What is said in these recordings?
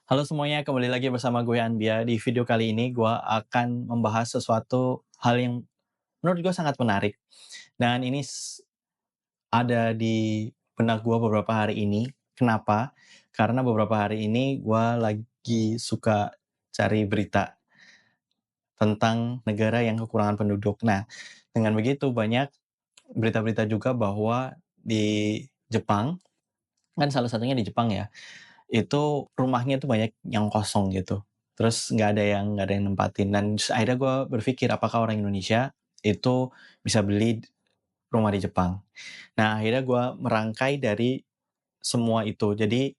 Halo semuanya, kembali lagi bersama gue Anbia. Di video kali ini gue akan membahas sesuatu hal yang menurut gue sangat menarik. Dan ini ada di benak gue beberapa hari ini. Kenapa? Karena beberapa hari ini gue lagi suka cari berita tentang negara yang kekurangan penduduk. Nah, dengan begitu banyak berita-berita juga bahwa di Jepang, kan salah satunya di Jepang ya, itu rumahnya tuh banyak yang kosong gitu. Terus nggak ada yang nempatin dan akhirnya gue berpikir apakah orang Indonesia itu bisa beli rumah di Jepang. Nah, akhirnya gue merangkai dari semua itu. Jadi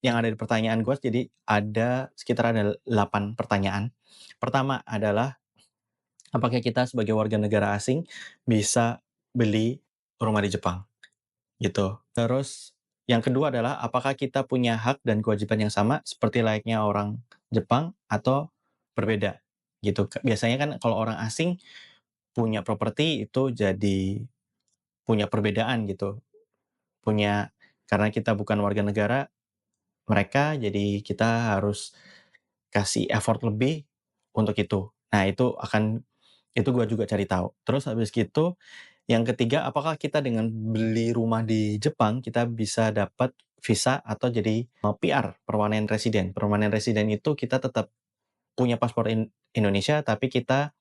yang ada di pertanyaan gue jadi ada sekitar 8 pertanyaan. Pertama adalah apakah kita sebagai warga negara asing bisa beli rumah di Jepang? Gitu. Terus yang kedua adalah apakah kita punya hak dan kewajiban yang sama seperti layaknya orang Jepang atau berbeda? Gitu. Biasanya kan kalau orang asing punya properti itu jadi punya perbedaan gitu. Punya karena kita bukan warga negara mereka, jadi kita harus kasih effort lebih untuk itu. Nah, itu gua juga cari tahu. Terus habis gitu yang ketiga, apakah kita dengan beli rumah di Jepang, kita bisa dapat visa atau jadi PR, permanent resident. Permanent resident itu kita tetap punya paspor Indonesia, tapi kita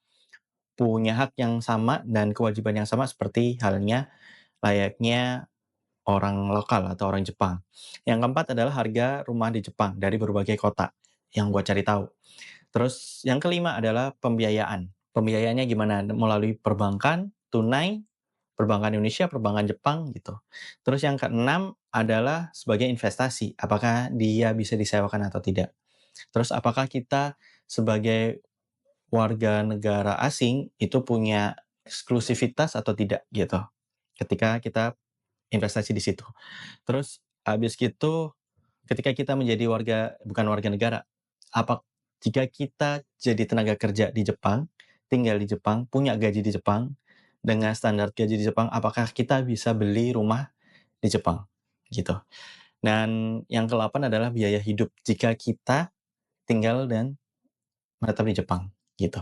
punya hak yang sama dan kewajiban yang sama seperti halnya layaknya orang lokal atau orang Jepang. Yang keempat adalah harga rumah di Jepang dari berbagai kota yang gua cari tahu. Terus yang kelima adalah pembiayaan. Pembiayaannya gimana? Melalui perbankan, tunai, perbankan Indonesia, perbankan Jepang gitu. Terus yang keenam adalah sebagai investasi, apakah dia bisa disewakan atau tidak. Terus apakah kita sebagai warga negara asing itu punya eksklusivitas atau tidak gitu, ketika kita investasi di situ. Terus habis gitu ketika kita menjadi bukan warga negara, jika kita jadi tenaga kerja di Jepang, tinggal di Jepang, punya gaji di Jepang, dengan standar gaji di Jepang, apakah kita bisa beli rumah di Jepang? Gitu. Dan yang ke-8 adalah biaya hidup jika kita tinggal dan menetap di Jepang, gitu.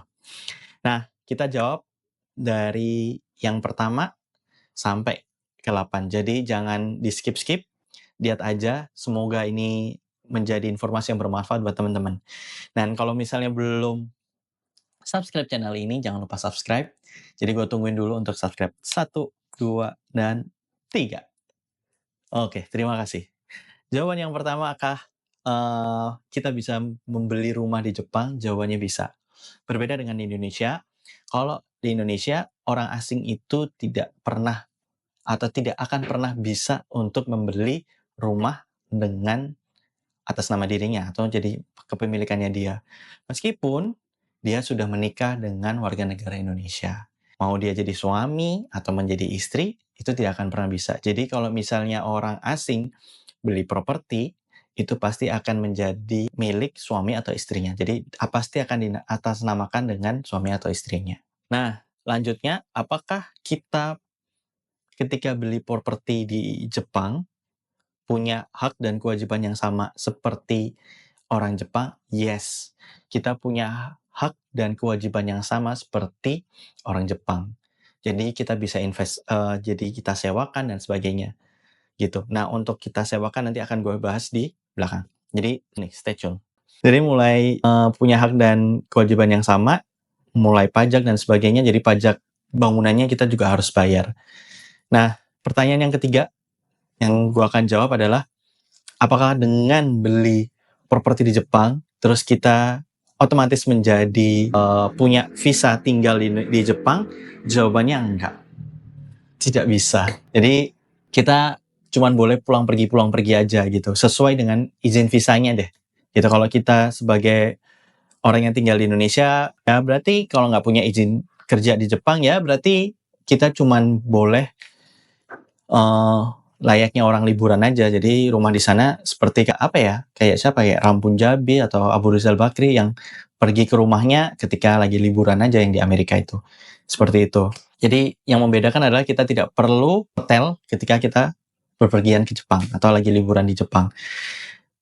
Nah, kita jawab dari yang pertama sampai ke-8. Jadi jangan di-skip-skip, lihat aja, semoga ini menjadi informasi yang bermanfaat buat teman-teman. Dan kalau misalnya belum subscribe channel ini, jangan lupa subscribe. Jadi gue tungguin dulu untuk subscribe. 1, 2, dan 3. Oke, terima kasih. Jawaban yang pertama, apakah kita bisa membeli rumah di Jepang? Jawabannya bisa. Berbeda dengan di Indonesia, kalau di Indonesia, orang asing itu tidak pernah atau tidak akan pernah bisa untuk membeli rumah dengan atas nama dirinya atau jadi kepemilikannya dia. Meskipun dia sudah menikah dengan warga negara Indonesia. Mau dia jadi suami atau menjadi istri, itu tidak akan pernah bisa. Jadi kalau misalnya orang asing beli properti, itu pasti akan menjadi milik suami atau istrinya. Jadi pasti akan diatasnamakan dengan suami atau istrinya. Nah, lanjutnya, apakah kita ketika beli properti di Jepang punya hak dan kewajiban yang sama seperti orang Jepang? Yes, kita punya hak dan kewajiban yang sama seperti orang Jepang. Jadi kita bisa jadi kita sewakan dan sebagainya, gitu. Nah, untuk kita sewakan nanti akan gue bahas di belakang. Jadi nih, stay tune. Jadi mulai punya hak dan kewajiban yang sama, mulai pajak dan sebagainya, jadi pajak bangunannya kita juga harus bayar. Nah, pertanyaan yang ketiga yang gue akan jawab adalah apakah dengan beli properti di Jepang, terus kita otomatis menjadi punya visa tinggal di Jepang? Jawabannya enggak. Tidak bisa. Jadi kita cuman boleh pulang pergi aja gitu, sesuai dengan izin visanya deh. Gitu, kalau kita sebagai orang yang tinggal di Indonesia, ya berarti kalau nggak punya izin kerja di Jepang, ya berarti kita cuman boleh layaknya orang liburan aja. Jadi rumah di sana seperti apa ya? Kayak siapa ya? Rampun Jabi atau Abu Rizal Bakri yang pergi ke rumahnya ketika lagi liburan aja yang di Amerika itu. Seperti itu. Jadi yang membedakan adalah kita tidak perlu hotel ketika kita berpergian ke Jepang atau lagi liburan di Jepang.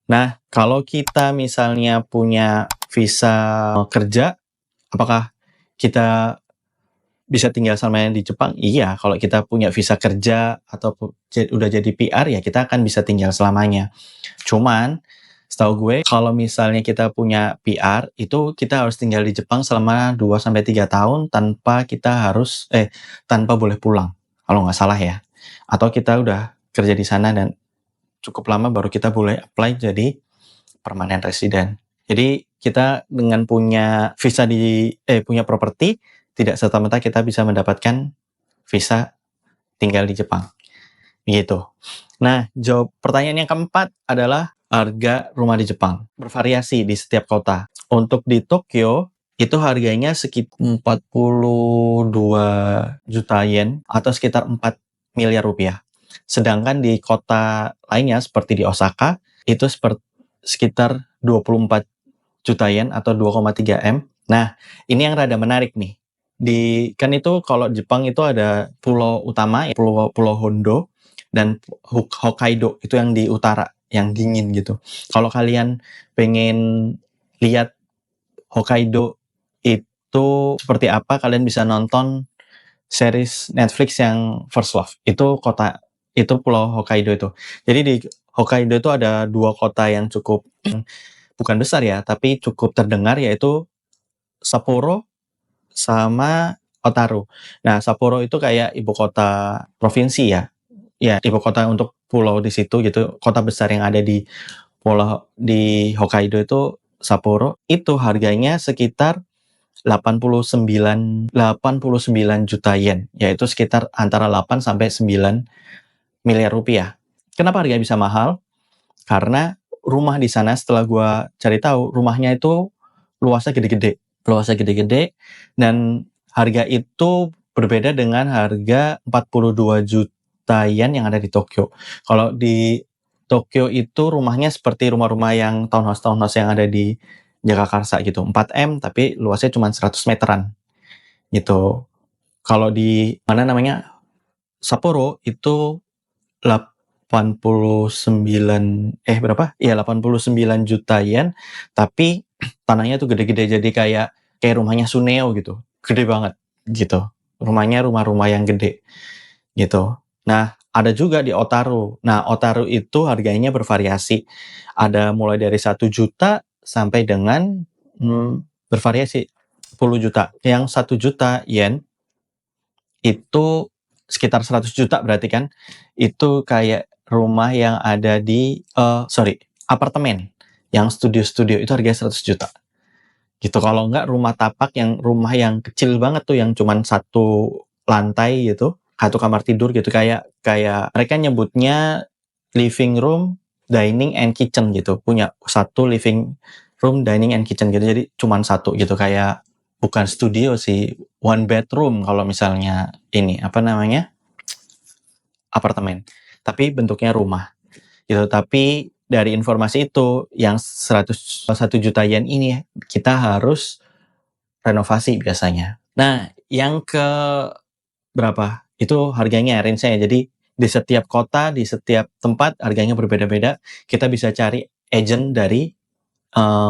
Nah, kalau kita misalnya punya visa kerja, apakah kita bisa tinggal selamanya di Jepang? Iya, kalau kita punya visa kerja atau udah jadi PR ya kita akan bisa tinggal selamanya. Cuman setahu gue kalau misalnya kita punya PR itu kita harus tinggal di Jepang selama 2 sampai 3 tahun tanpa boleh pulang kalau nggak salah ya. Atau kita udah kerja di sana dan cukup lama baru kita boleh apply jadi permanent resident. Jadi kita dengan punya properti tidak serta-merta kita bisa mendapatkan visa tinggal di Jepang. Gitu. Nah, jawab pertanyaan yang keempat adalah harga rumah di Jepang. Bervariasi di setiap kota. Untuk di Tokyo, itu harganya sekitar 42 juta yen atau sekitar 4 miliar rupiah. Sedangkan di kota lainnya seperti di Osaka, itu sekitar 24 juta yen atau 2,3 M. Nah, ini yang rada menarik nih. Kan itu kalau Jepang itu ada pulau utama, pulau Hondo, dan Hokkaido itu yang di utara, yang dingin gitu. Kalau kalian pengen lihat Hokkaido itu seperti apa, kalian bisa nonton series Netflix yang First Love. Itu pulau Hokkaido itu. Jadi di Hokkaido itu ada 2 kota yang cukup bukan besar ya, tapi cukup terdengar yaitu Sapporo sama Otaru. Nah, Sapporo itu kayak ibu kota provinsi ya. Ya, ibu kota untuk pulau di situ gitu. Kota besar yang ada di Hokkaido itu Sapporo. Itu harganya sekitar 89 juta yen, yaitu sekitar antara 8 sampai 9 miliar rupiah. Kenapa harganya bisa mahal? Karena rumah di sana setelah gua cari tahu, rumahnya itu luasnya gede-gede dan harga itu berbeda dengan harga 42 juta yen yang ada di Tokyo. Kalau di Tokyo itu rumahnya seperti rumah-rumah yang townhouse yang ada di Jagakarsa gitu, 4M tapi luasnya cuma 100 meteran gitu. Kalau di Sapporo itu 89 juta yen, tapi tanahnya tuh gede-gede jadi kayak rumahnya Suneo gitu. Gede banget gitu. Rumahnya rumah-rumah yang gede gitu. Nah, ada juga di Otaru. Nah, Otaru itu harganya bervariasi. Ada mulai dari 1 juta sampai dengan bervariasi 10 juta. Yang 1 juta yen itu sekitar 100 juta berarti kan. Itu kayak rumah yang ada apartemen yang studio-studio itu harganya 100 juta. Gitu. Kalau enggak rumah yang kecil banget tuh yang cuman 1 lantai gitu, 1 kamar tidur gitu kayak mereka nyebutnya living room, dining and kitchen gitu. Punya 1 living room, dining and kitchen gitu. Jadi cuman 1 gitu kayak bukan studio sih, 1 bedroom kalau misalnya apartemen. Tapi bentuknya rumah gitu. Tapi dari informasi itu yang 101 juta yen ini kita harus renovasi biasanya. Nah, yang ke berapa? Itu harganya range-nya ya. Jadi di setiap kota, di setiap tempat harganya berbeda-beda. Kita bisa cari agent dari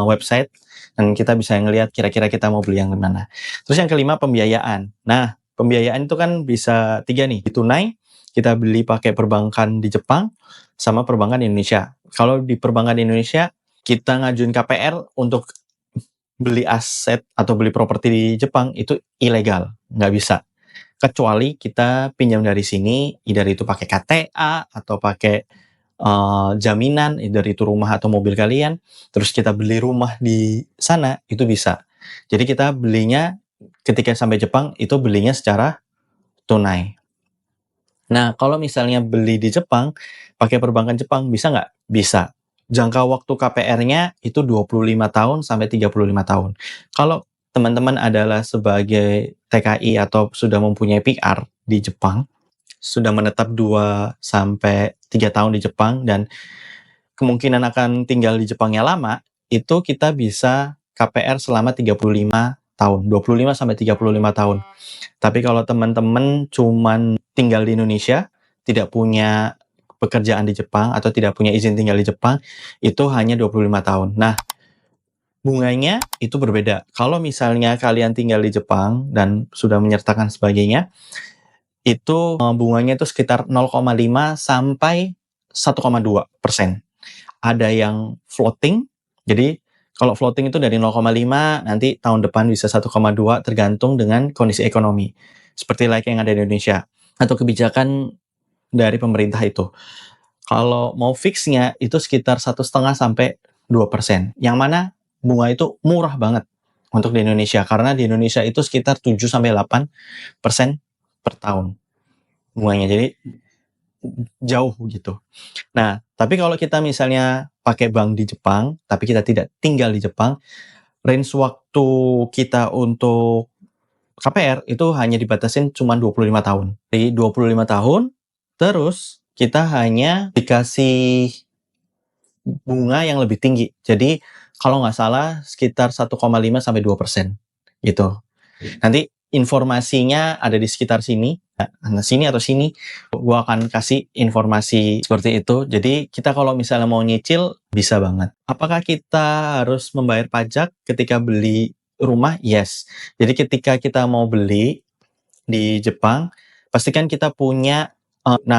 website dan kita bisa ngelihat kira-kira kita mau beli yang mana. Terus yang kelima pembiayaan. Nah, pembiayaan itu kan bisa 3 nih. Tunai, kita beli pakai perbankan di Jepang sama perbankan di Indonesia. Kalau di perbankan di Indonesia, kita ngajuin KPR untuk beli aset atau beli properti di Jepang itu ilegal, nggak bisa. Kecuali kita pinjam dari sini, either itu pakai KTA atau pakai jaminan, either itu rumah atau mobil kalian, terus kita beli rumah di sana, itu bisa. Jadi kita belinya ketika sampai Jepang, itu belinya secara tunai. Nah, kalau misalnya beli di Jepang, pakai perbankan Jepang, bisa nggak? Bisa. Jangka waktu KPR-nya itu 25 tahun sampai 35 tahun. Kalau teman-teman adalah sebagai TKI atau sudah mempunyai PR di Jepang, sudah menetap 2 sampai 3 tahun di Jepang dan kemungkinan akan tinggal di Jepangnya lama, itu kita bisa KPR selama 35 tahun, 25 sampai 35 tahun. Tapi kalau teman-teman cuman tinggal di Indonesia, tidak punya pekerjaan di Jepang atau tidak punya izin tinggal di Jepang, itu hanya 25 tahun. Nah, bunganya itu berbeda. Kalau misalnya kalian tinggal di Jepang dan sudah menyertakan sebagainya, itu bunganya itu sekitar 0,5 sampai 1,2%. Ada yang floating, jadi kalau floating itu dari 0,5 nanti tahun depan bisa 1,2 tergantung dengan kondisi ekonomi. Seperti like yang ada di Indonesia atau kebijakan dari pemerintah itu. Kalau mau fixnya itu sekitar 1,5 sampai 2%. Yang mana bunga itu murah banget untuk di Indonesia karena di Indonesia itu sekitar 7 sampai 8% per tahun bunganya. Jadi jauh gitu. Nah, tapi kalau kita misalnya pakai bank di Jepang, tapi kita tidak tinggal di Jepang, range waktu kita untuk KPR itu hanya dibatasin cuma 25 tahun. Di 25 tahun, terus kita hanya dikasih bunga yang lebih tinggi. Jadi kalau nggak salah sekitar 1,5 sampai 2% gitu. Nanti informasinya ada di sekitar sini, sini atau sini, gua akan kasih informasi seperti itu. Jadi kita kalau misalnya mau nyicil bisa banget. Apakah kita harus membayar pajak ketika beli rumah? Yes. Jadi ketika kita mau beli di Jepang, pastikan kita punya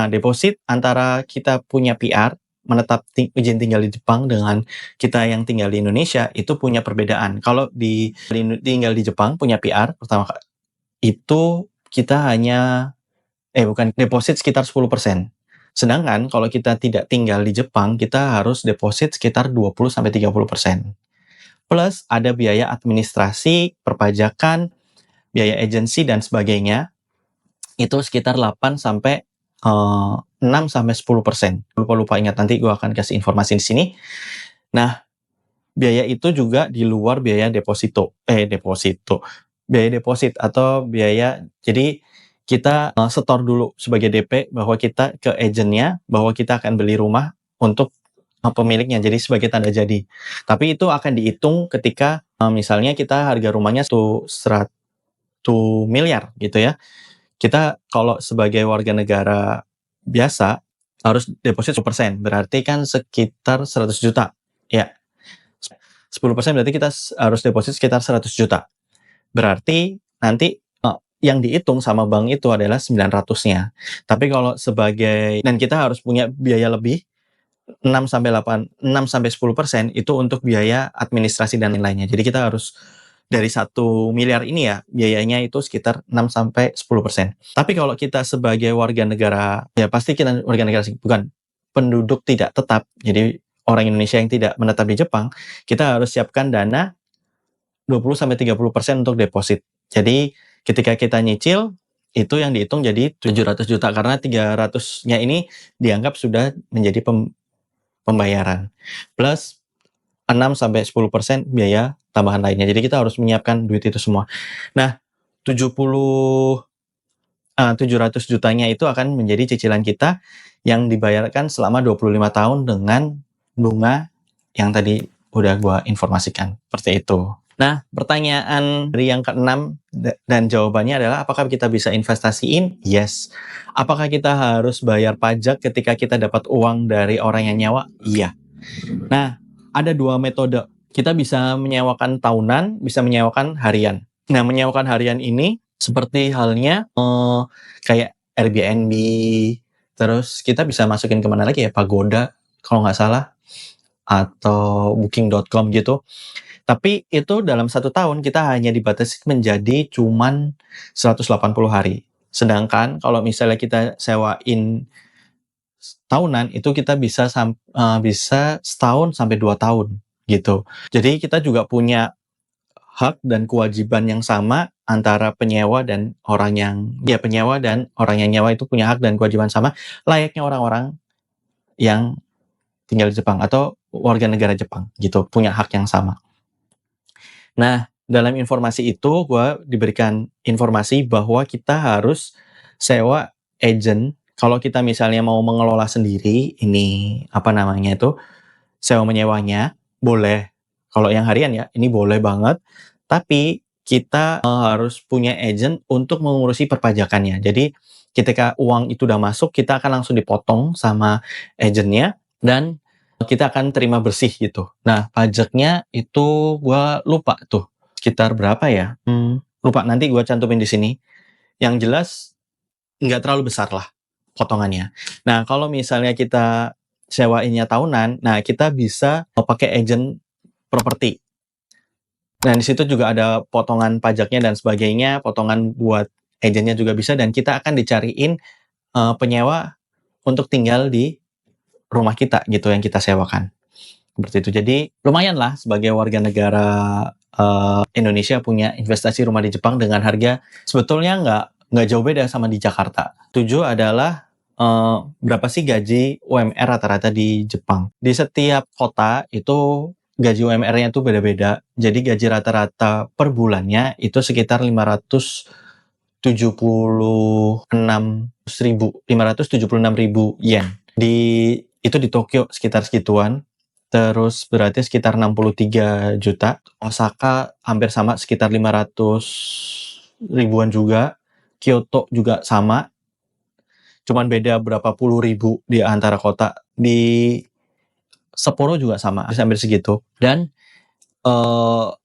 deposit antara kita punya PR, menetap izin tinggal di Jepang dengan kita yang tinggal di Indonesia itu punya perbedaan. Kalau tinggal di Jepang punya PR pertama itu kita hanya deposit sekitar 10%. Sedangkan kalau kita tidak tinggal di Jepang, kita harus deposit sekitar 20 sampai 30%. Plus ada biaya administrasi, perpajakan, biaya agensi dan sebagainya. Itu sekitar 8 sampai 6 sampai 10%. Lupa ingat, nanti gue akan kasih informasi di sini. Nah, biaya itu juga di luar biaya biaya deposit atau biaya, jadi kita setor dulu sebagai DP bahwa kita ke agentnya bahwa kita akan beli rumah untuk pemiliknya, jadi sebagai tanda jadi. Tapi itu akan dihitung ketika misalnya kita harga rumahnya 1 miliar gitu ya. Kita kalau sebagai warga negara biasa harus deposit 10%, berarti kan sekitar 100 juta. Ya, 10% berarti kita harus deposit sekitar 100 juta. Berarti nanti yang dihitung sama bank itu adalah 900-nya. Tapi kalau dan kita harus punya biaya lebih 6 sampai 10% itu untuk biaya administrasi dan lain-lainnya. Jadi kita harus dari 1 miliar ini ya, biayanya itu sekitar 6 sampai 10%. Tapi kalau kita sebagai warga negara, ya pasti kita warga negara bukan penduduk tidak tetap, jadi orang Indonesia yang tidak menetap di Jepang, kita harus siapkan dana 20 sampai 30% untuk deposit. Jadi ketika kita nyicil, itu yang dihitung jadi 700 juta karena 300-nya ini dianggap sudah menjadi pembayaran. Plus 6 sampai 10% biaya tambahan lainnya. Jadi kita harus menyiapkan duit itu semua. Nah, 700 jutanya itu akan menjadi cicilan kita yang dibayarkan selama 25 tahun dengan bunga yang tadi udah gua informasikan. Seperti itu. Nah, pertanyaan dari yang ke-6 dan jawabannya adalah apakah kita bisa investasiin? Yes. Apakah kita harus bayar pajak ketika kita dapat uang dari orang yang nyewa? Iya. Nah, ada 2 metode. Kita bisa menyewakan tahunan, bisa menyewakan harian. Nah, menyewakan harian ini seperti halnya kayak Airbnb, terus kita bisa masukin kemana lagi ya, Pagoda kalau nggak salah, atau Booking.com gitu. Tapi itu dalam 1 tahun kita hanya dibatasi menjadi cuman 180 hari. Sedangkan kalau misalnya kita sewain tahunan itu kita bisa setahun sampai 2 tahun gitu. Jadi kita juga punya hak dan kewajiban yang sama antara penyewa dan orang yang nyewa itu punya hak dan kewajiban sama layaknya orang-orang yang tinggal di Jepang atau warga negara Jepang gitu, punya hak yang sama. Nah, dalam informasi itu gue diberikan informasi bahwa kita harus sewa agent. Kalau kita misalnya mau mengelola sendiri, ini sewa menyewanya, boleh. Kalau yang harian ya, ini boleh banget. Tapi kita harus punya agent untuk mengurusi perpajakannya. Jadi ketika uang itu udah masuk, kita akan langsung dipotong sama agennya dan kita akan terima bersih gitu. Nah, pajaknya itu gua lupa tuh, sekitar berapa ya? Lupa, nanti gua cantumin di sini. Yang jelas nggak terlalu besar lah potongannya. Nah, kalau misalnya kita sewainnya tahunan, nah kita bisa pakai agent properti. Nah, di situ juga ada potongan pajaknya dan sebagainya, potongan buat agentnya juga bisa, dan kita akan dicariin penyewa untuk tinggal di rumah kita gitu yang kita sewakan. Seperti itu. Jadi lumayan lah sebagai warga negara Indonesia punya investasi rumah di Jepang dengan harga sebetulnya nggak jauh beda sama di Jakarta. 7 adalah berapa sih gaji UMR rata-rata di Jepang? Di setiap kota itu gaji UMR-nya tuh beda-beda. Jadi gaji rata-rata per bulannya itu sekitar 576.000 yen. Itu di Tokyo sekitar segituan. Terus berarti sekitar 63 juta. Osaka hampir sama, sekitar 500 ribuan juga. Kyoto juga sama. Cuman beda berapa puluh ribu di antara kota. Di Sapporo juga sama, hampir segitu. Dan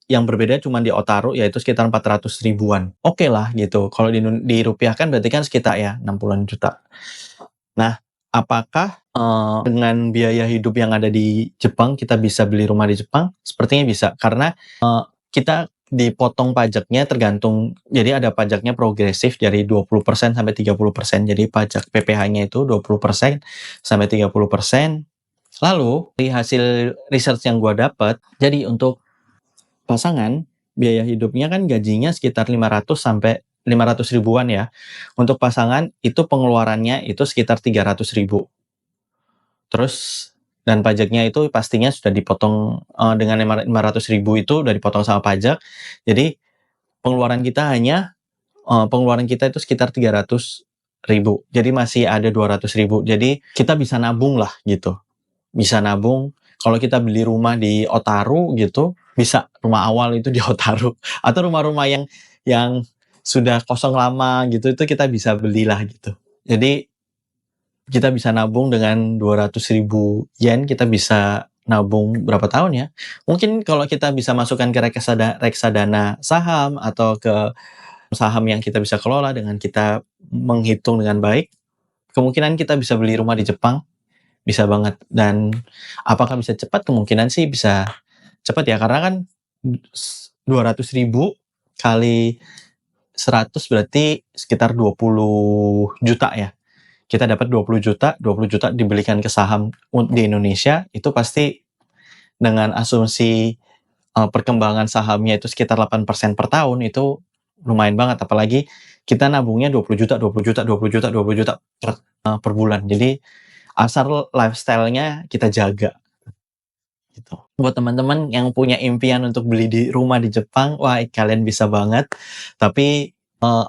yang berbeda cuma di Otaru, yaitu sekitar 400 ribuan. Oke lah gitu. Kalau dirupiahkan berarti kan sekitar ya 60-an juta. Nah, apakah dengan biaya hidup yang ada di Jepang kita bisa beli rumah di Jepang? Sepertinya bisa, karena kita dipotong pajaknya tergantung, jadi ada pajaknya progresif dari 20% sampai 30%. Jadi pajak PPh-nya itu 20% sampai 30%. Lalu dari hasil research yang gua dapat, jadi untuk pasangan biaya hidupnya kan gajinya sekitar 500 sampai 500 ribuan ya. Untuk pasangan itu pengeluarannya itu sekitar 300 ribu. Terus dan pajaknya itu pastinya sudah dipotong dengan 500 ribu itu udah dipotong sama pajak. Jadi pengeluaran kita itu sekitar 300 ribu. Jadi masih ada 200 ribu. Jadi kita bisa nabung lah gitu. Bisa nabung. Kalau kita beli rumah di Otaru gitu, bisa rumah awal itu di Otaru. Atau rumah-rumah yang sudah kosong lama gitu, itu kita bisa belilah gitu. Jadi kita bisa nabung dengan 200 ribu yen, kita bisa nabung berapa tahun ya? Mungkin kalau kita bisa masukkan ke reksadana saham atau ke saham yang kita bisa kelola dengan kita menghitung dengan baik, kemungkinan kita bisa beli rumah di Jepang, bisa banget. Dan apakah bisa cepat? Kemungkinan sih bisa cepat ya, karena kan 200 ribu kali 100 berarti sekitar 20 juta ya. Kita dapat 20 juta dibelikan ke saham di Indonesia, itu pasti dengan asumsi perkembangan sahamnya itu sekitar 8% per tahun, itu lumayan banget. Apalagi kita nabungnya 20 juta per bulan. Jadi asal lifestyle-nya kita jaga gitu. Buat teman-teman yang punya impian untuk beli rumah di Jepang, wah kalian bisa banget. Tapi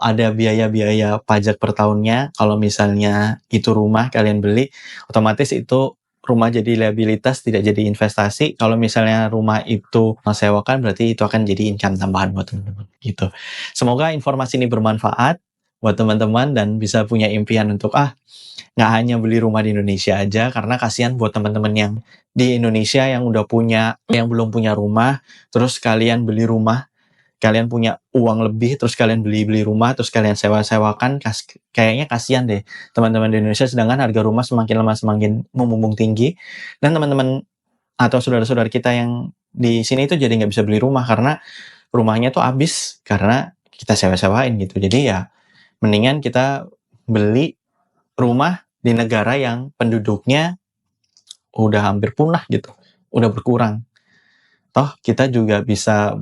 ada biaya-biaya pajak per tahunnya. Kalau misalnya itu rumah kalian beli, otomatis itu rumah jadi liabilitas, tidak jadi investasi. Kalau misalnya rumah itu sewakan, berarti itu akan jadi income tambahan buat teman-teman gitu. Semoga informasi ini bermanfaat buat teman-teman dan bisa punya impian untuk nggak hanya beli rumah di Indonesia aja, karena kasihan buat teman-teman yang di Indonesia yang belum punya rumah, terus kalian beli rumah, kalian punya uang lebih, terus kalian beli rumah, terus kalian sewa-sewakan, kayaknya kasihan deh teman-teman di Indonesia, sedangkan harga rumah semakin lama semakin membumbung tinggi, dan teman-teman atau saudara-saudara kita yang di sini itu jadi nggak bisa beli rumah karena rumahnya tuh habis karena kita sewa-sewain gitu. Jadi ya mendingan kita beli rumah di negara yang penduduknya udah hampir punah gitu, udah berkurang. Toh kita juga bisa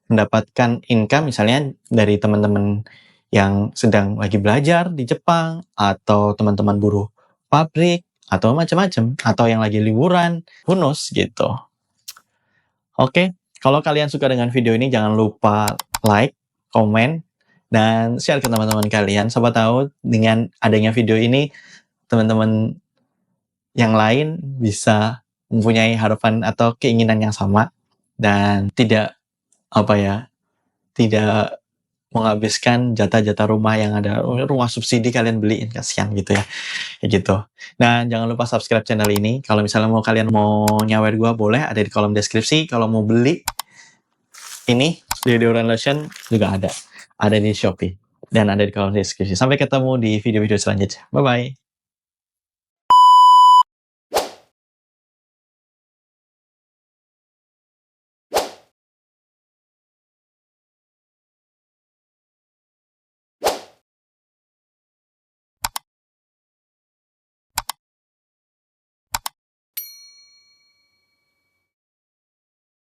mendapatkan income misalnya dari teman-teman yang sedang lagi belajar di Jepang, atau teman-teman buruh pabrik, atau macam-macam, atau yang lagi liburan, who knows gitu. Oke, kalau kalian suka dengan video ini jangan lupa like, komen, dan share ke teman-teman kalian. Siapa tahu dengan adanya video ini teman-teman yang lain bisa mempunyai harapan atau keinginan yang sama dan tidak tidak menghabiskan jatah-jatah rumah yang ada, rumah subsidi kalian beliin, kasihan gitu ya, kayak gitu. Dan jangan lupa subscribe channel ini, kalau misalnya kalian mau nyawer gua boleh, ada di kolom deskripsi. Kalau mau beli ini, deodorant lotion juga ada di Shopee dan ada di kolom deskripsi. Sampai ketemu di video-video selanjutnya. Bye-bye.